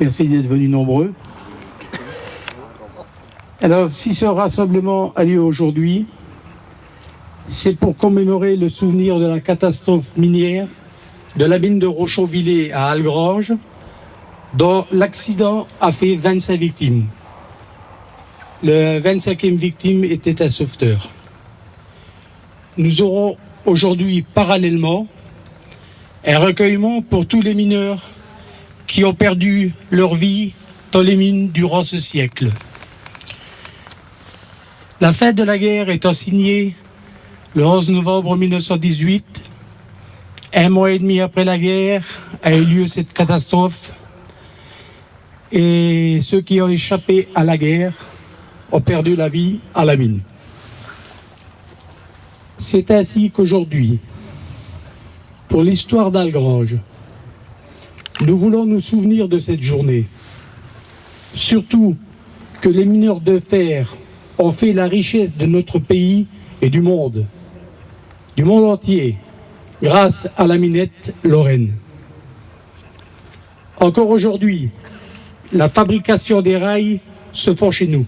Merci d'être venus nombreux. Alors, si ce rassemblement a lieu aujourd'hui, c'est pour commémorer le souvenir de la catastrophe minière de la mine de Rochonvillers à Algrange, dont l'accident a fait 25 victimes. Le 25e victime était un sauveteur. Nous aurons aujourd'hui, parallèlement, un recueillement pour tous les mineurs qui ont perdu leur vie dans les mines durant ce siècle. La fin de la guerre étant signée le 11 novembre 1918, un mois et demi après la guerre a eu lieu cette catastrophe et ceux qui ont échappé à la guerre ont perdu la vie à la mine. C'est ainsi qu'aujourd'hui, pour l'histoire d'Algrange, nous voulons nous souvenir de cette journée. Surtout que les mineurs de fer ont fait la richesse de notre pays et du monde entier, grâce à la minette Lorraine. Encore aujourd'hui, la fabrication des rails se fait chez nous.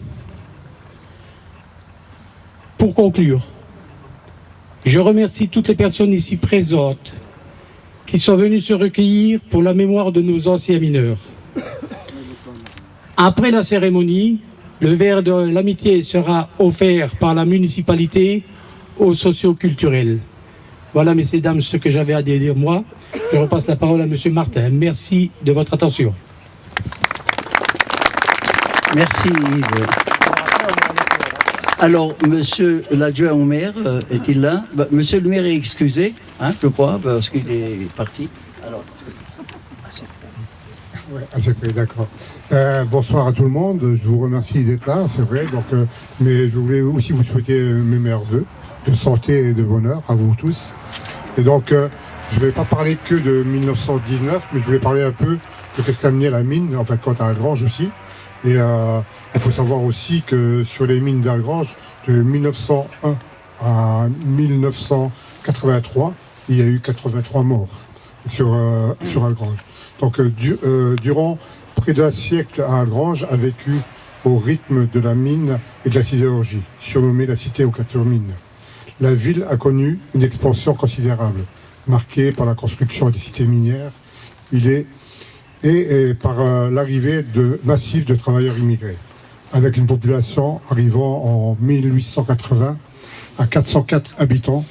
Pour conclure, je remercie toutes les personnes ici présentes qui sont venues se recueillir pour la mémoire de nos anciens mineurs. Après la cérémonie, le verre de l'amitié sera offert par la municipalité aux socioculturels. Voilà, messieurs et dames, ce que j'avais à dire moi. Je repasse la parole à monsieur Martin. Merci de votre attention. Merci Yves. Alors, monsieur l'adjoint au maire, est-il là? Monsieur le maire est excusé, je crois, parce qu'il est parti. Alors. Oui, d'accord. Bonsoir à tout le monde. Je vous remercie d'être là, c'est vrai. Donc, mais je voulais aussi vous souhaiter mes meilleurs vœux de santé et de bonheur à vous tous. Et donc, je ne vais pas parler que de 1919, mais je voulais parler un peu de qu'est-ce qu'a amené la mine, en fait, quand à Algrange aussi. Et il faut savoir aussi que sur les mines d'Algrange, de 1901 à 1983, il y a eu 83 morts sur Algrange. Donc, durant près d'un siècle à Algrange a vécu au rythme de la mine et de la sidérurgie, surnommée la cité aux 4 mines. La ville a connu une expansion considérable, marquée par la construction des cités minières et par l'arrivée massive de travailleurs immigrés, avec une population arrivant en 1880 à 404 habitants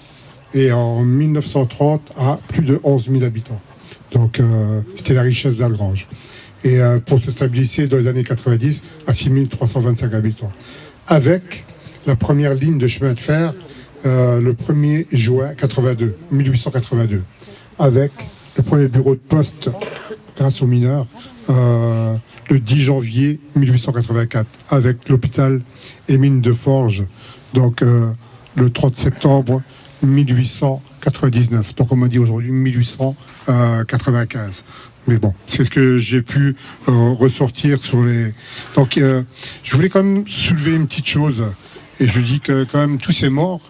et en 1930 à plus de 11 000 habitants. Donc c'était la richesse d'Algrange. Et pour se stabiliser dans les années 90 à 6 325 habitants. Avec la première ligne de chemin de fer le 1er juin 1882. Avec le premier bureau de poste grâce aux mineurs le 10 janvier 1884. Avec l'hôpital et mines de Forges, donc le 30 septembre 1899. Donc on m'a dit aujourd'hui 1895. Mais bon, c'est ce que j'ai pu ressortir sur les... Donc je voulais quand même soulever une petite chose. Et je dis que quand même tous ces morts,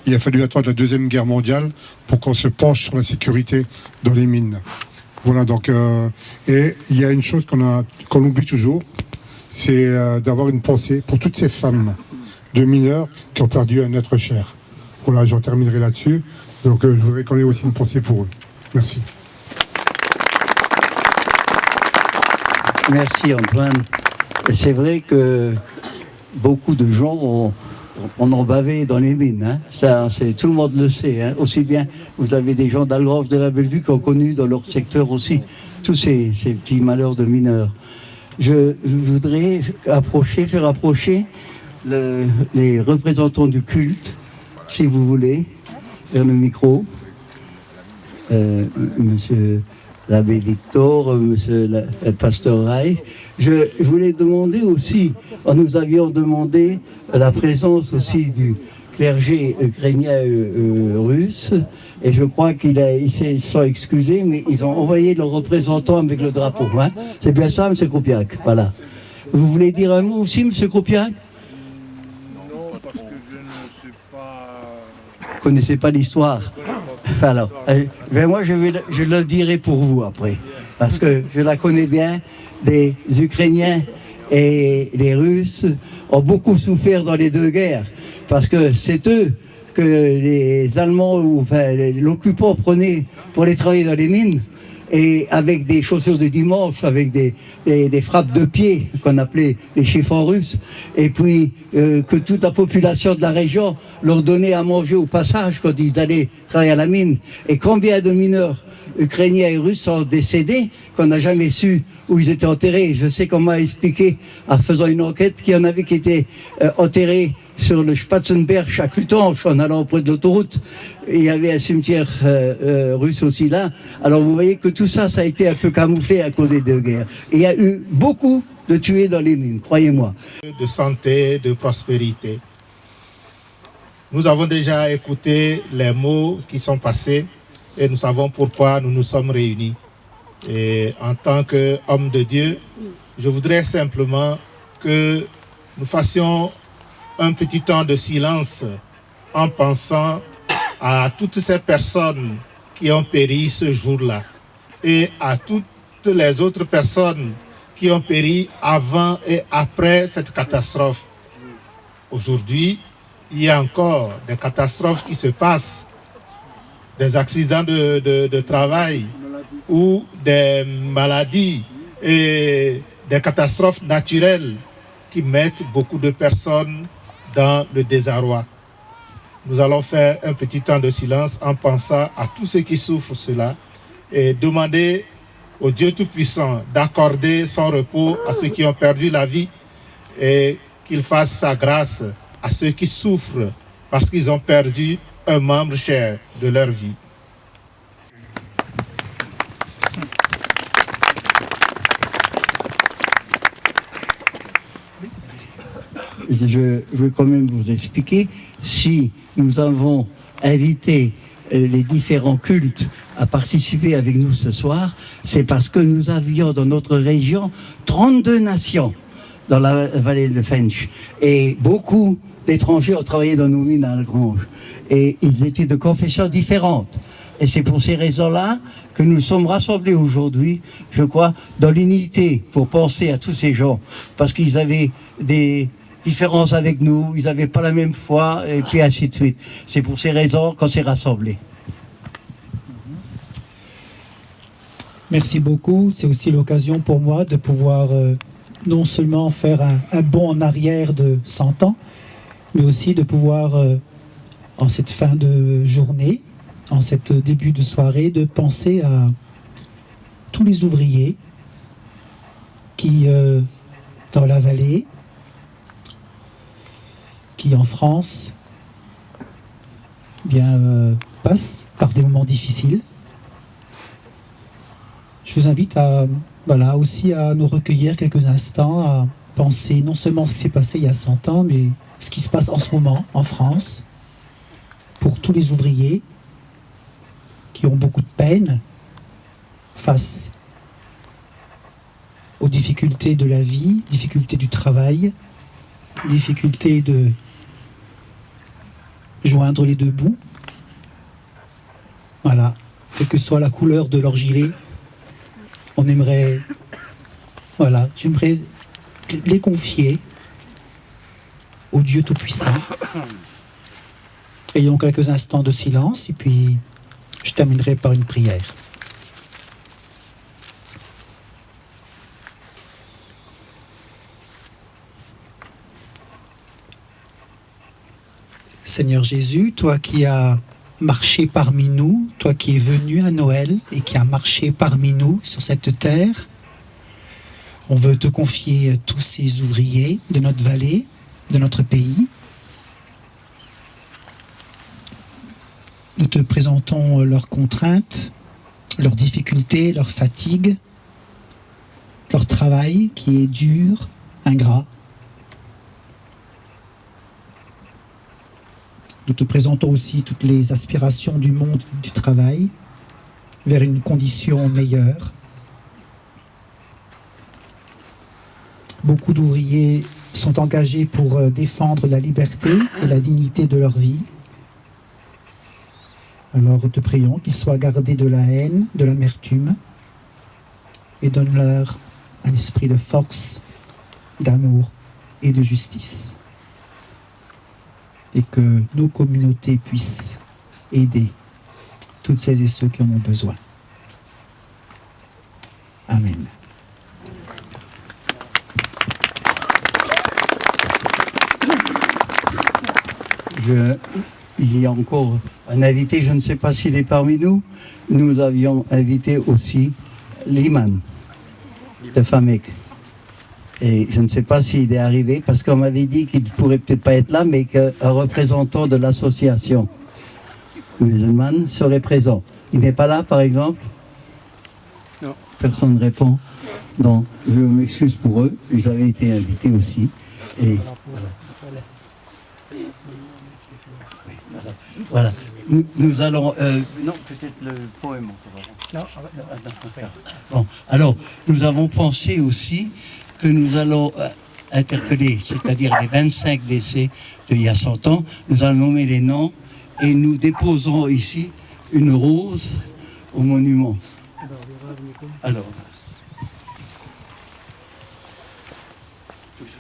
il a fallu attendre la Deuxième Guerre mondiale pour qu'on se penche sur la sécurité dans les mines. Voilà, donc... et il y a une chose qu'on oublie toujours, c'est d'avoir une pensée pour toutes ces femmes de mineurs qui ont perdu un être cher. Voilà, j'en terminerai là-dessus. Donc je voudrais qu'on ait aussi une pensée pour eux. Merci. Merci Antoine. C'est vrai que beaucoup de gens ont bavé dans les mines. Ça, tout le monde le sait. Aussi bien, vous avez des gens d'Algrange de la Bellevue qui ont connu dans leur secteur aussi tous ces petits malheurs de mineurs. Je voudrais faire approcher les représentants du culte, si vous voulez, vers le micro. Monsieur l'abbé Victor, monsieur le pasteur Rai. Je voulais demander aussi, nous avions demandé la présence aussi du clergé ukrainien russe, et je crois qu'ils se sont excusés, mais ils ont envoyé leurs représentants avec le drapeau. C'est bien ça, monsieur Kroupiak? Voilà. Vous voulez dire un mot aussi, monsieur Kroupiak? Non, parce que je ne sais pas... Vous ne connaissez pas l'histoire? Alors, moi je le dirai pour vous après. parce que je la connais bien, les Ukrainiens et les Russes ont beaucoup souffert dans les deux guerres, parce que c'est eux que les Allemands ou enfin, l'occupant prenait pour les travailler dans les mines, et avec des chaussures de dimanche, avec des frappes de pied qu'on appelait les chiffons russes, et puis que toute la population de la région leur donnait à manger au passage quand ils allaient travailler à la mine. Et combien de mineurs ukrainiens et russes sont décédés qu'on n'a jamais su où ils étaient enterrés. Je sais qu'on m'a expliqué, en faisant une enquête, qu'il y en avait qui étaient enterrés sur le Spatzenberg à Clutange, en allant auprès de l'autoroute. Il y avait un cimetière russe aussi là. Alors vous voyez que tout ça, ça a été un peu camouflé à cause des deux guerres. Et il y a eu beaucoup de tués dans les mines, croyez-moi. De santé, de prospérité. Nous avons déjà écouté les mots qui sont passés et nous savons pourquoi nous nous sommes réunis. Et en tant qu'homme de Dieu, je voudrais simplement que nous fassions un petit temps de silence en pensant à toutes ces personnes qui ont péri ce jour-là et à toutes les autres personnes qui ont péri avant et après cette catastrophe. Aujourd'hui, il y a encore des catastrophes qui se passent, des accidents de travail ou des maladies et des catastrophes naturelles qui mettent beaucoup de personnes dans le désarroi. Nous allons faire un petit temps de silence en pensant à tous ceux qui souffrent cela et demander au Dieu Tout-Puissant d'accorder son repos à ceux qui ont perdu la vie et qu'il fasse sa grâce à ceux qui souffrent parce qu'ils ont perdu un membre cher de leur vie. Je veux quand même vous expliquer, si nous avons invité les différents cultes à participer avec nous ce soir, c'est parce que nous avions dans notre région 32 nations dans la vallée de Fench. Et beaucoup d'étrangers ont travaillé dans nos mines à Algrange. Et ils étaient de confessions différentes. Et c'est pour ces raisons-là que nous sommes rassemblés aujourd'hui, je crois, dans l'unité pour penser à tous ces gens. Parce qu'ils avaient des différences avec nous, ils n'avaient pas la même foi, et puis ainsi de suite. C'est pour ces raisons qu'on s'est rassemblés. Merci beaucoup. C'est aussi l'occasion pour moi de pouvoir non seulement faire un bond en arrière de 100 ans, mais aussi de pouvoir, en cette fin de journée, en cette début de soirée, de penser à tous les ouvriers qui, dans la vallée, qui en France, passent par des moments difficiles. Je vous invite aussi à nous recueillir quelques instants, à penser non seulement ce qui s'est passé il y a 100 ans, mais ce qui se passe en ce moment en France, pour tous les ouvriers qui ont beaucoup de peine face aux difficultés de la vie, difficultés du travail, difficultés de joindre les deux bouts. Voilà, quelle que soit la couleur de leur gilet, j'aimerais les confier au Dieu Tout-Puissant. Ayons quelques instants de silence et puis je terminerai par une prière. Seigneur Jésus, toi qui as marché parmi nous, toi qui es venu à Noël et qui as marché parmi nous sur cette terre, on veut te confier tous ces ouvriers de notre vallée, de notre pays. Nous te présentons leurs contraintes, leurs difficultés, leurs fatigues, leur travail qui est dur, ingrat. Nous te présentons aussi toutes les aspirations du monde du travail vers une condition meilleure. Beaucoup d'ouvriers sont engagés pour défendre la liberté et la dignité de leur vie. Alors te prions qu'ils soient gardés de la haine, de l'amertume, et donne-leur un esprit de force, d'amour et de justice. Et que nos communautés puissent aider toutes celles et ceux qui en ont besoin. Amen. Il y a encore un invité, je ne sais pas s'il est parmi nous. Nous avions invité aussi l'imam de Famek. Et je ne sais pas s'il est arrivé, parce qu'on m'avait dit qu'il ne pourrait peut-être pas être là, mais qu'un représentant de l'association musulmane serait présent. Il n'est pas là, par exemple? Non. Personne ne répond. Donc, je m'excuse pour eux. Ils avaient été invités aussi. Et voilà. Nous allons... non, peut-être le poème encore. Non. Bon, alors, nous avons pensé aussi que nous allons interpeller, c'est-à-dire les 25 décès d'il y a 100 ans. Nous allons nommer les noms et nous déposerons ici une rose au monument.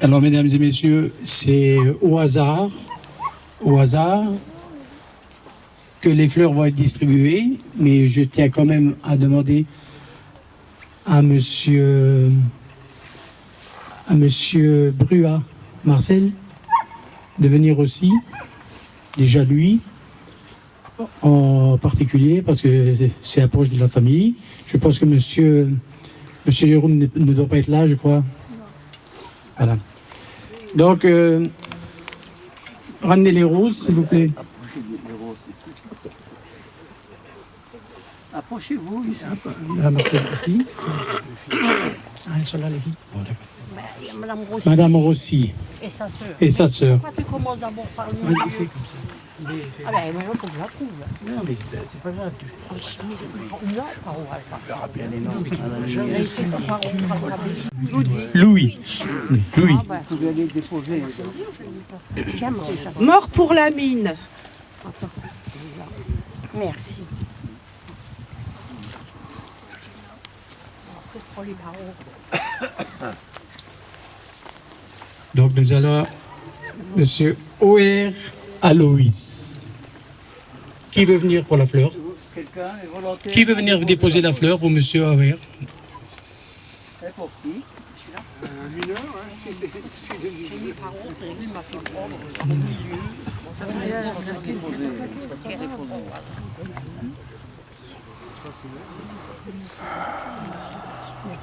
Alors, mesdames et messieurs, c'est au hasard que les fleurs vont être distribuées, mais je tiens quand même à demander à monsieur Bruat Marcel de venir aussi, déjà lui en particulier, parce que c'est approche de la famille. Je pense que monsieur Jérôme ne doit pas être là, je crois. Voilà. Donc, ramenez les roses, s'il vous plaît. Approchez-vous ici. Marcel aussi. Elles sont là, les filles. Bon, d'accord. Madame Rossi. Et sa sœur. Et sa sœur. Pourquoi tu commences d'abord par le Oui, milieu? c'est comme ça. Ah ben, moi, il faut que je la trouve. Non, mais c'est pas grave. Non, pas au hasard. Louis. Ah ben, Vous allez déposer. tiens, moi, ça va. Mort pour la mine. Merci. Après, je prends les barreaux. Donc nous allons, monsieur O.R. Aloïs. Qui veut venir pour la fleur? Quelqu'un est volontaire? Qui veut venir déposer la fleur pour monsieur O.R.? C'est pour qui?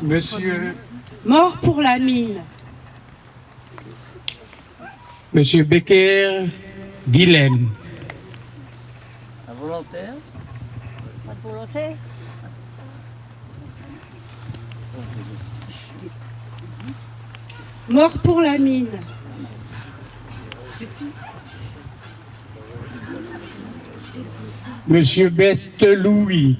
Monsieur Mort pour la mine. Monsieur Becker Willem. Un volontaire? Pas de volonté? Mort pour la mine. Monsieur Beste Louis.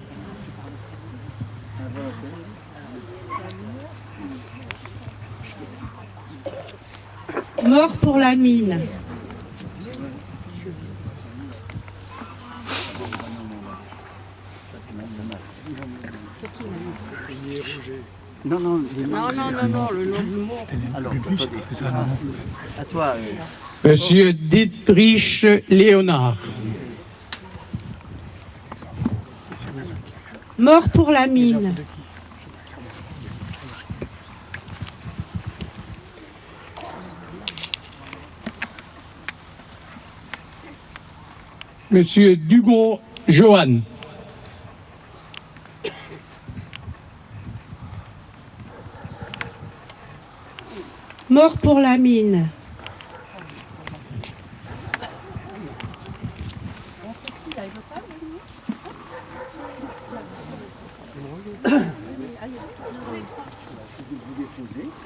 Mort pour la mine. Non, Non, le nom du mot. alors, attendez. À toi. Monsieur Dietrich Léonard. Mort pour la mine. Monsieur Dugon Johan. Mort pour la mine.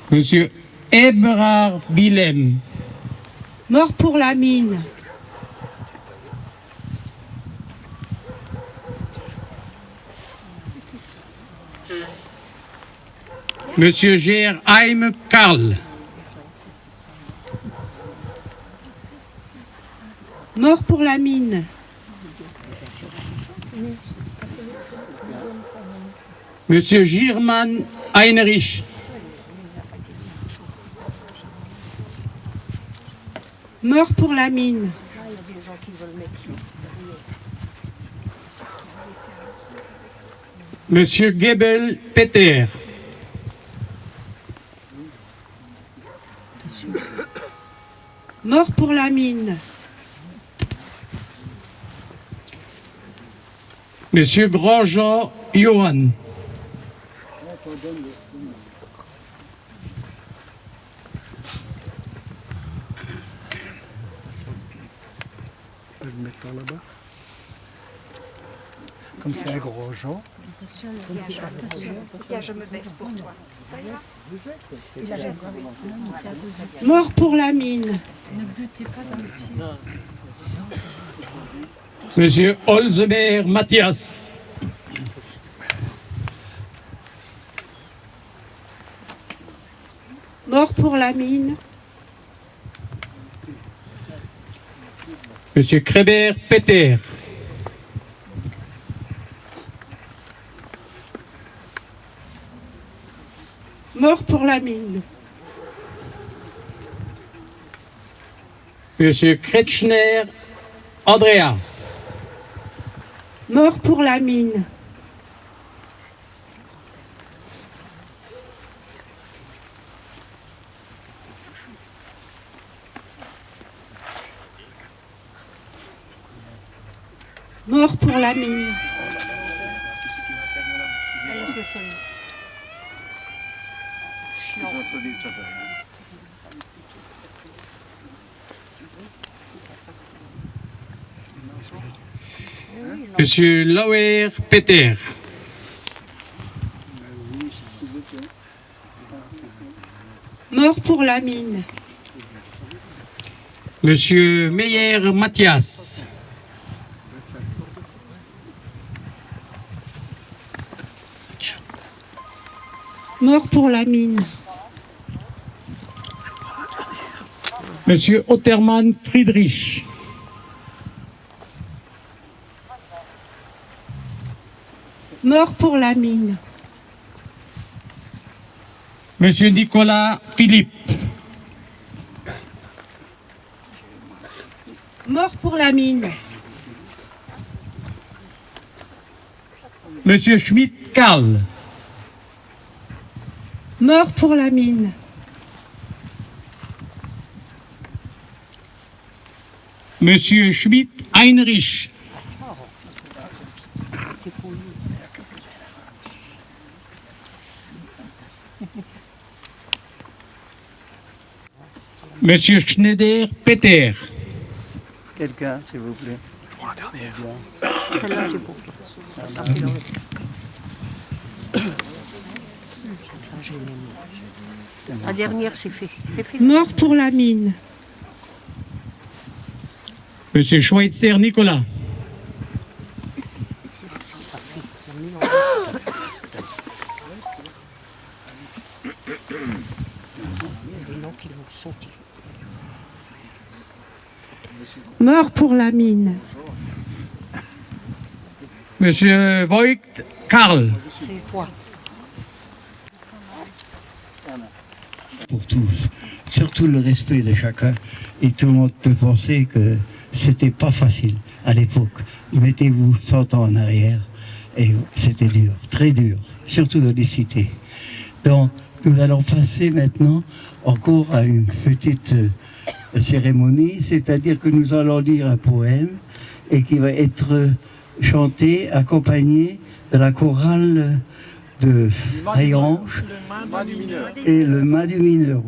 Monsieur Ebrard Willem. Mort pour la mine. Monsieur Gerheim Karl. Mort pour la mine. Monsieur Girman Heinrich. Mort pour la mine. Monsieur Gebel Peter. Mort pour la mine. Monsieur Grosjean Johan. Je vais le mettre par là-bas. Comme c'est un gros Jean. Tiens, je me baisse pour toi. Ça ira? Mort pour la mine. Monsieur Holzemer Mathias. Mort pour la mine. Monsieur Kreber Peter. Mort pour la mine. Monsieur Kretschner Andrea. Mort pour la mine. Mort pour la mine. Monsieur Lauer Peter. Mort pour la mine. Monsieur Meyer Mathias. Mort pour la mine. Monsieur Ottermann Friedrich. Mort pour la mine. Monsieur Nicolas Philippe. Mort pour la mine. Monsieur Schmidt Karl. Mort pour la mine. Monsieur Schmidt Heinrich. Monsieur Schneider Peter. Quelqu'un, s'il vous plaît. Celle-là, c'est pour toi. La dernière, c'est fait. C'est fait. Mort pour la mine. Monsieur Schweitzer Nicolas. Mort pour la mine. Monsieur Voigt Karl. C'est toi. Pour tous, surtout le respect de chacun. Et tout le monde peut penser que c'était pas facile à l'époque. Mettez-vous 100 ans en arrière et c'était dur, très dur, surtout dans les cités. Donc nous allons passer maintenant encore à une petite cérémonie, c'est-à-dire que nous allons lire un poème et qui va être chanté, accompagné de la chorale de Hayange et le mât du mineur.